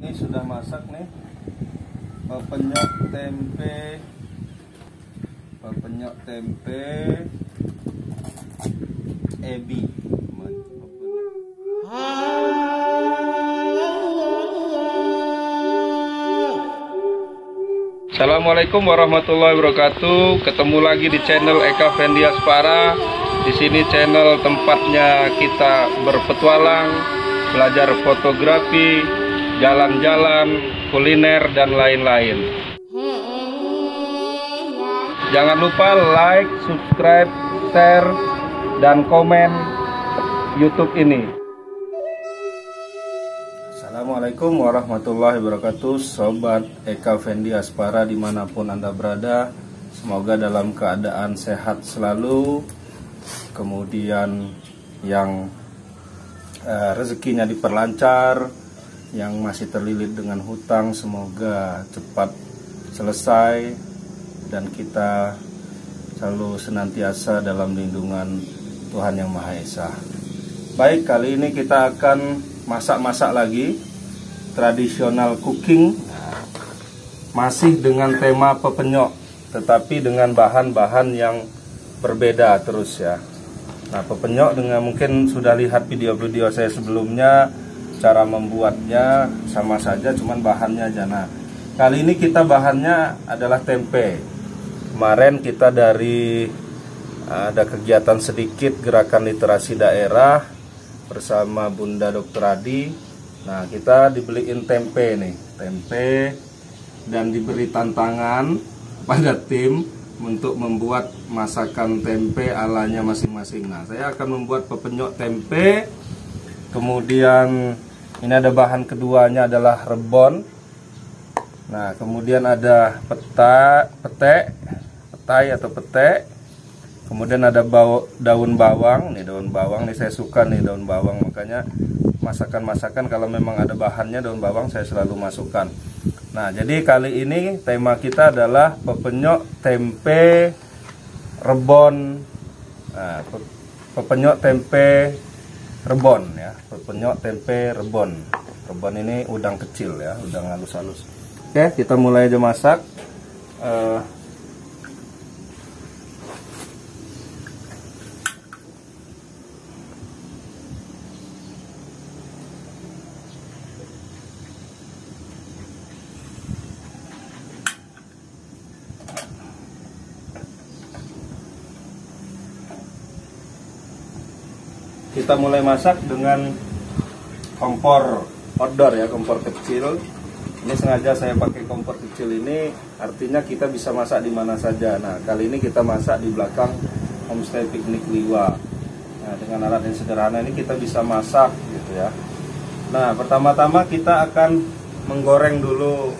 Ini sudah masak nih pepenyok tempe ebi. Assalamualaikum warahmatullahi wabarakatuh. Ketemu lagi di channel Eka Fendi Aspara. Di sini channel tempatnya kita berpetualang, belajar fotografi, jalan-jalan, kuliner, dan lain-lain. Jangan lupa like, subscribe, share, dan komen YouTube ini. Assalamualaikum warahmatullahi wabarakatuh. Sobat Eka Fendi Aspara dimanapun Anda berada, semoga dalam keadaan sehat selalu. Kemudian yang rezekinya diperlancar, yang masih terlilit dengan hutang semoga cepat selesai, dan kita selalu senantiasa dalam lindungan Tuhan Yang Maha Esa. Baik, kali ini kita akan masak-masak lagi, tradisional cooking, masih dengan tema pepenyok, tetapi dengan bahan-bahan yang berbeda terus ya. Nah, pepenyok dengan mungkin sudah lihat video-video saya sebelumnya, cara membuatnya sama saja, cuman bahannya aja. Nah, kali ini kita bahannya adalah tempe. Kemarin kita dari ada kegiatan sedikit gerakan literasi daerah bersama Bunda Dr. Adi. Nah, kita dibeliin tempe nih, tempe, dan diberi tantangan pada tim untuk membuat masakan tempe alanya masing-masing. Nah, saya akan membuat pepenyok tempe. Kemudian ini ada bahan keduanya adalah rebon. Nah, kemudian ada petai atau pete. Kemudian ada daun bawang. Nih daun bawang, nih saya suka nih daun bawang. Makanya masakan-masakan kalau memang ada bahannya daun bawang saya selalu masukkan. Nah, jadi kali ini tema kita adalah pepenyok tempe rebon. Nah, pepenyok tempe rebon ya, pepenyok tempe rebon. Rebon ini udang kecil ya, udang halus-halus. Oke, kita mulai aja masak. Kita mulai masak dengan kompor outdoor ya, kompor kecil. Ini sengaja saya pakai kompor kecil ini, artinya kita bisa masak di mana saja. Nah, kali ini kita masak di belakang homestay piknik Liwa. Nah, dengan alat yang sederhana ini kita bisa masak gitu ya. Nah, pertama-tama kita akan menggoreng dulu,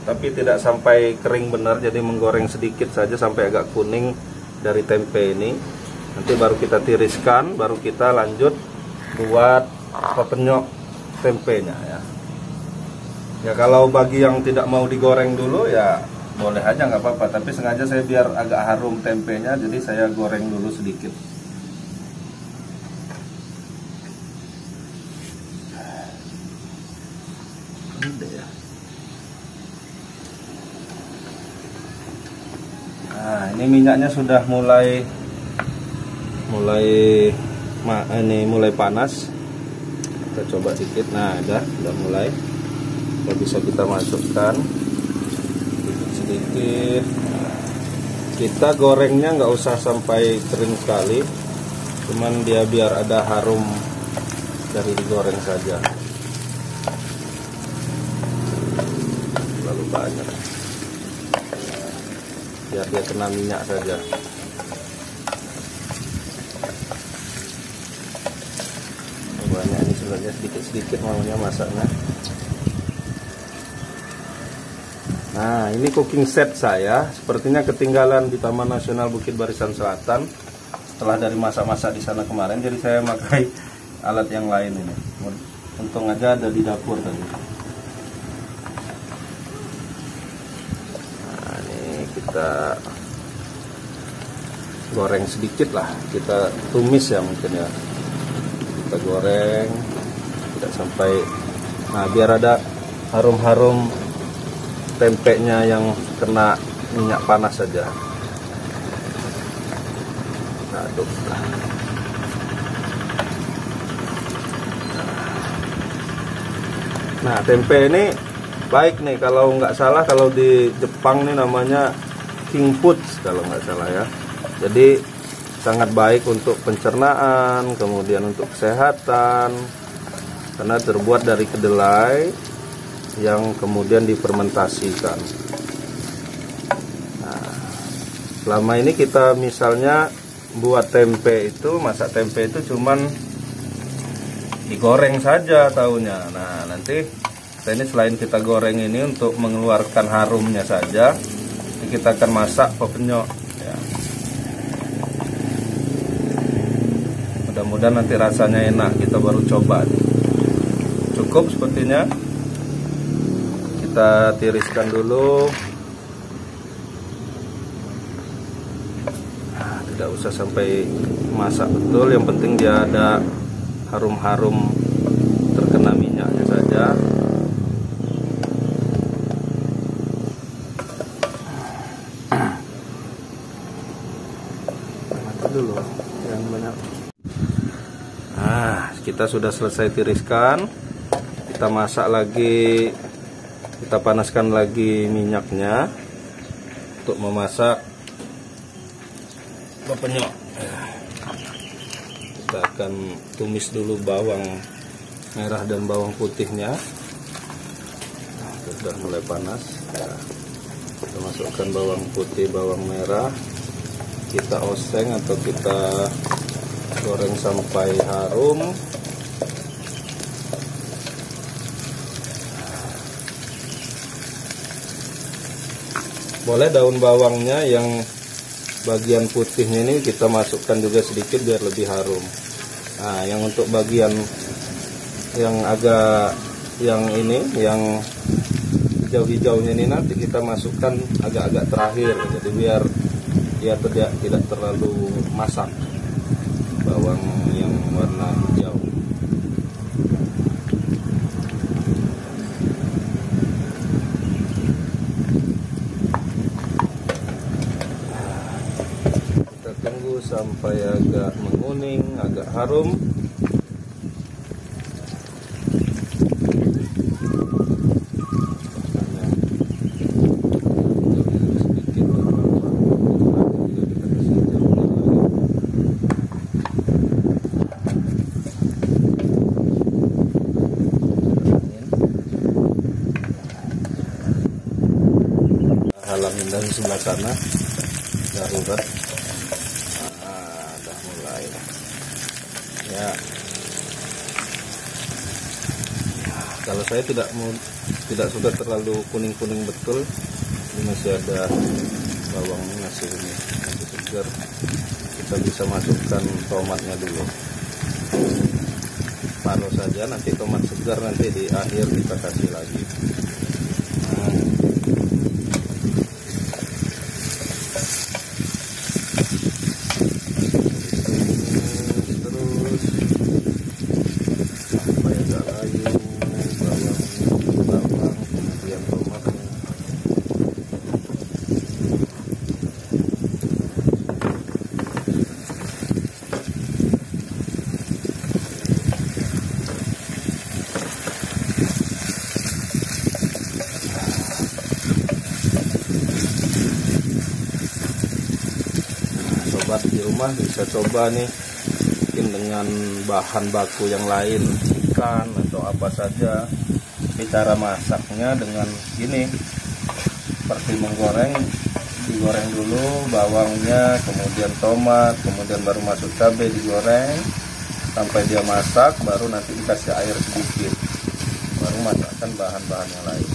tapi tidak sampai kering benar, jadi menggoreng sedikit saja sampai agak kuning dari tempe ini. Nanti baru kita tiriskan, baru kita lanjut buat pepenyok tempenya ya. Ya kalau bagi yang tidak mau digoreng dulu ya boleh aja, nggak apa-apa. Tapi sengaja saya biar agak harum tempenya, jadi saya goreng dulu sedikit. Nah, ini minyaknya sudah mulai panas. Kita coba dikit. Nah, udah mulai. Bisa kita masukkan sedikit. Kita gorengnya nggak usah sampai kering sekali, cuman dia biar ada harum dari digoreng saja. Lalu banyak, biar dia kena minyak saja. Banyak ini sebenarnya, sedikit-sedikit maunya masaknya. Nah, ini cooking set saya sepertinya ketinggalan di Taman Nasional Bukit Barisan Selatan setelah dari masak-masak di sana kemarin, jadi saya pakai alat yang lain ini. Untung aja ada di dapur tadi. Nah, ini kita goreng sedikit lah, kita tumis ya mungkin ya. Kita goreng tidak sampai, nah biar ada harum-harum tempenya yang kena minyak panas saja. Aduk. Nah, tempe ini baik nih, kalau nggak salah kalau di Jepang nih namanya King Foods kalau nggak salah ya. Jadi sangat baik untuk pencernaan, kemudian untuk kesehatan, karena terbuat dari kedelai yang kemudian difermentasikan. Nah, selama ini kita misalnya buat tempe itu, masak tempe itu cuman digoreng saja taunya. Nah, nanti ini selain kita goreng ini untuk mengeluarkan harumnya saja, kita akan masak pepenyok ya. Mudah-mudahan nanti rasanya enak, kita baru coba. Cukup sepertinya. Kita tiriskan dulu. Nah, tidak usah sampai masak betul, yang penting dia ada harum-harum terkena minyaknya saja. Dulu yang banyak. Nah, kita sudah selesai tiriskan. Kita masak lagi, kita panaskan lagi minyaknya untuk memasak pepenyok. Kita akan tumis dulu bawang merah dan bawang putihnya. Nah, sudah mulai panas ya. Kita masukkan bawang putih, bawang merah, kita oseng atau kita goreng sampai harum. Boleh daun bawangnya yang bagian putihnya ini kita masukkan juga sedikit biar lebih harum. Nah, yang untuk bagian yang agak yang ini, yang hijau-hijaunya ini nanti kita masukkan agak-agak terakhir, jadi biar dia tidak terlalu masak, bawang yang warna hijau. Kita tunggu sampai agak menguning, agak harum. Halangin dari sebelah sana darurat. Nah, udah mulai ya. Kalau saya tidak suka terlalu kuning-kuning betul, ini masih ada bawangnya, masih segar. Kita bisa masukkan tomatnya dulu, paruh saja, nanti tomat segar nanti di akhir kita kasih lagi. Sobat di rumah bisa coba nih, mungkin dengan bahan baku yang lain, ikan atau apa saja. Tapi cara masaknya dengan gini, seperti menggoreng, digoreng dulu bawangnya, kemudian tomat, kemudian baru masuk cabai, digoreng sampai dia masak, baru nanti dikasih air sedikit, baru masukkan bahan-bahan yang lain.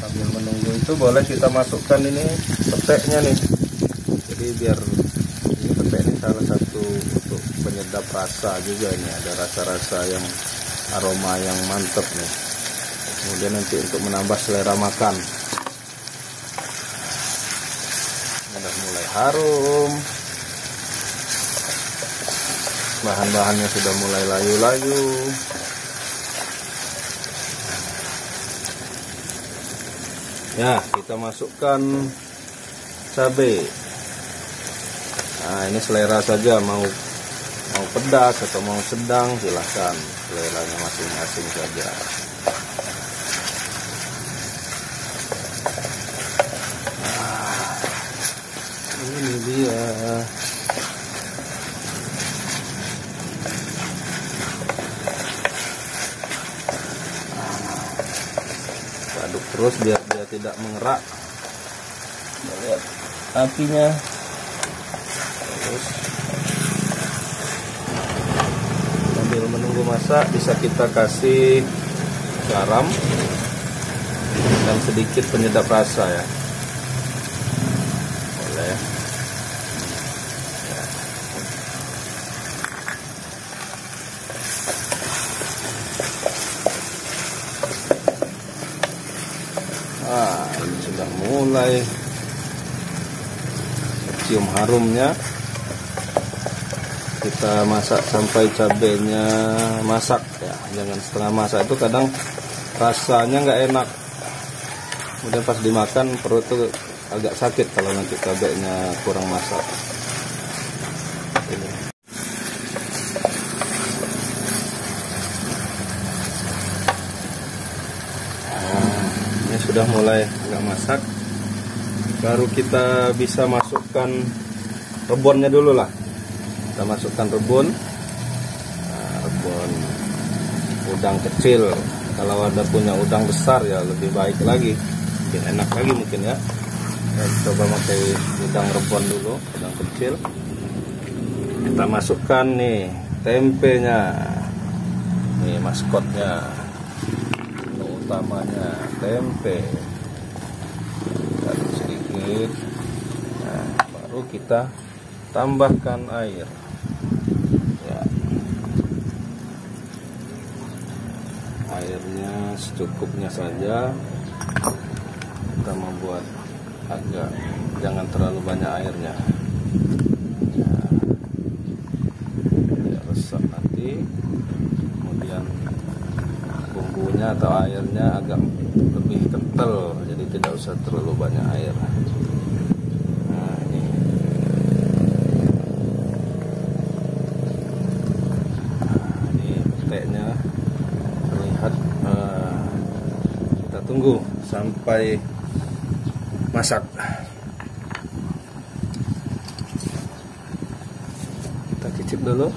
Sambil menunggu itu boleh kita masukkan ini peteknya nih, jadi biar ini petek ini salah satu untuk penyedap rasa juga, ini ada rasa-rasa yang aroma yang mantep nih, kemudian nanti untuk menambah selera makan. Udah mulai harum, bahan-bahannya sudah mulai layu-layu. Ya, kita masukkan cabai. Nah, ini selera saja, mau pedas atau mau sedang, silahkan, seleranya masing-masing saja. Nah, ini dia. Aduk terus biar dia tidak mengerak. Lihat apinya. Terus sambil menunggu masak bisa kita kasih garam dan sedikit penyedap rasa ya. Boleh. Ini sudah mulai cium harumnya. Kita masak sampai cabenya masak ya, jangan setengah masak, itu kadang rasanya nggak enak, kemudian pas dimakan perut tuh agak sakit kalau nanti cabenya kurang masak. Ini sudah mulai agak masak, baru kita bisa masukkan rebonnya dulu lah. Kita masukkan rebon, rebon udang kecil. Kalau ada punya udang besar ya lebih baik lagi, bikin enak lagi mungkin ya. Kita coba pakai udang rebon dulu, udang kecil. Kita masukkan nih tempenya, nih maskotnya, utamanya tempe. Taruh sedikit, nah, baru kita tambahkan air ya. Airnya secukupnya saja, kita membuat agak, jangan terlalu banyak airnya ya, biar resap nanti. Kemudian bumbunya atau airnya agak lebih kental, jadi tidak usah terlalu banyak air. Nah, ini peteknya terlihat. Kita tunggu sampai masak. Kita cicip dulu.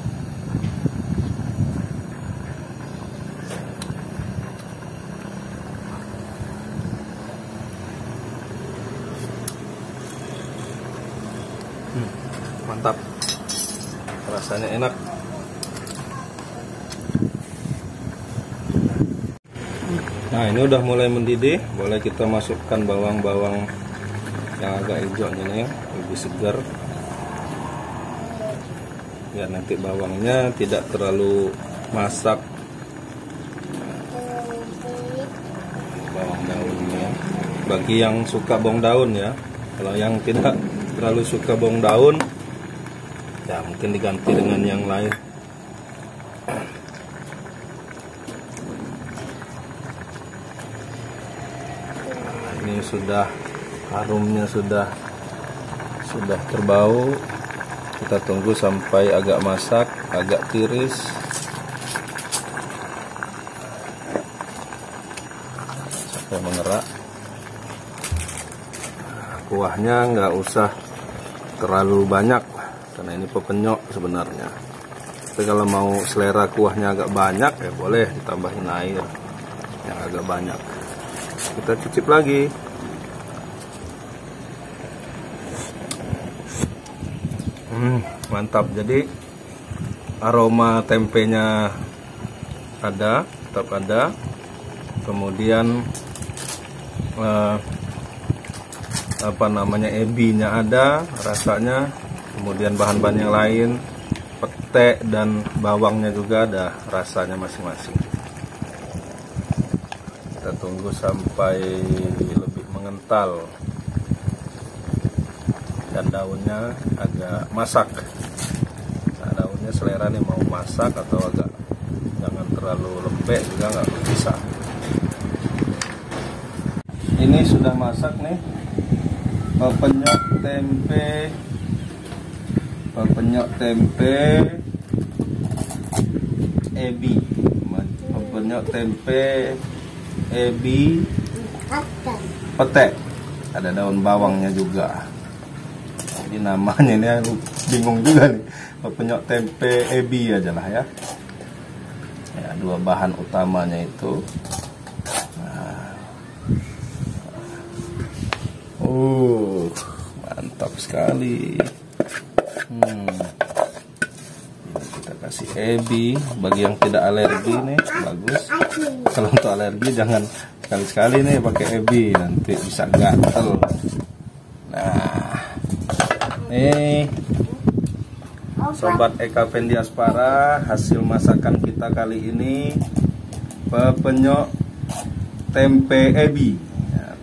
Mantap, rasanya enak. Nah, ini udah mulai mendidih, boleh kita masukkan bawang-bawang yang agak hijau ini, lebih segar, biar nanti bawangnya tidak terlalu masak. Bawang daunnya, bagi yang suka bawang daun ya. Kalau yang tidak terlalu suka bawang daun, ya mungkin diganti dengan yang lain. Nah, ini sudah, harumnya sudah terbau. Kita tunggu sampai agak masak, agak tiris. Sampai mengerak. Kuahnya nggak usah terlalu banyak, karena ini pepenyok sebenarnya. Tapi kalau mau selera kuahnya agak banyak ya boleh ditambahin air yang agak banyak. Kita cicip lagi. Mantap. Jadi aroma tempenya ada, tetap ada. Kemudian ebinya ada rasanya, kemudian bahan-bahan yang lain, pete dan bawangnya juga ada rasanya masing-masing. Kita tunggu sampai lebih mengental dan daunnya agak masak. Nah, daunnya selera nih mau masak atau agak, jangan terlalu lembek juga nggak bisa. Ini sudah masak nih. Pepenyok tempe ebi. Pepenyok tempe ebi pete. Ada daun bawangnya juga. Jadi namanya ini aku bingung juga nih. Pepenyok tempe ebi aja lah ya. Ya, dua bahan utamanya itu. Mantap sekali. Kita kasih ebi. Bagi yang tidak alergi nih, bagus. Kalau untuk alergi jangan sekali-sekali nih pakai ebi, nanti bisa gatel. Nah, nih Sobat Eka Fendi Aspara, hasil masakan kita kali ini pepenyok tempe ebi.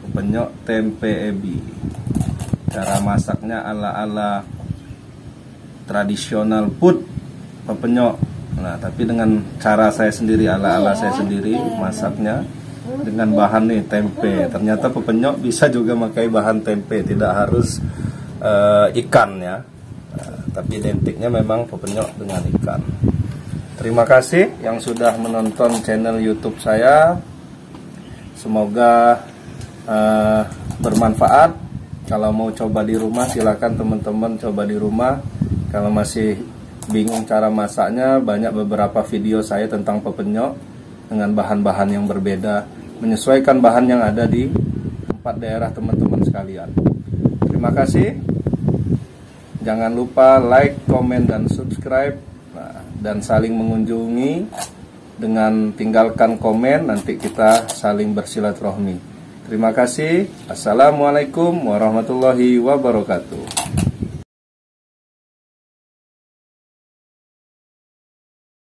Pepenyok tempe ebi. Cara masaknya ala-ala tradisional food pepenyok. Nah, tapi dengan cara saya sendiri, ala-ala saya sendiri masaknya dengan bahan nih tempe. Ternyata pepenyok bisa juga pakai bahan tempe, tidak harus ikan ya. Tapi identiknya memang pepenyok dengan ikan. Terima kasih yang sudah menonton channel YouTube saya. Semoga bermanfaat. Kalau mau coba di rumah, silakan teman-teman coba di rumah. Kalau masih bingung cara masaknya, banyak beberapa video saya tentang pepenyok dengan bahan-bahan yang berbeda, menyesuaikan bahan yang ada di tempat daerah teman-teman sekalian. Terima kasih. Jangan lupa like, komen, dan subscribe, dan saling mengunjungi dengan tinggalkan komen. Nanti kita saling bersilaturahmi. Terima kasih. Assalamualaikum warahmatullahi wabarakatuh.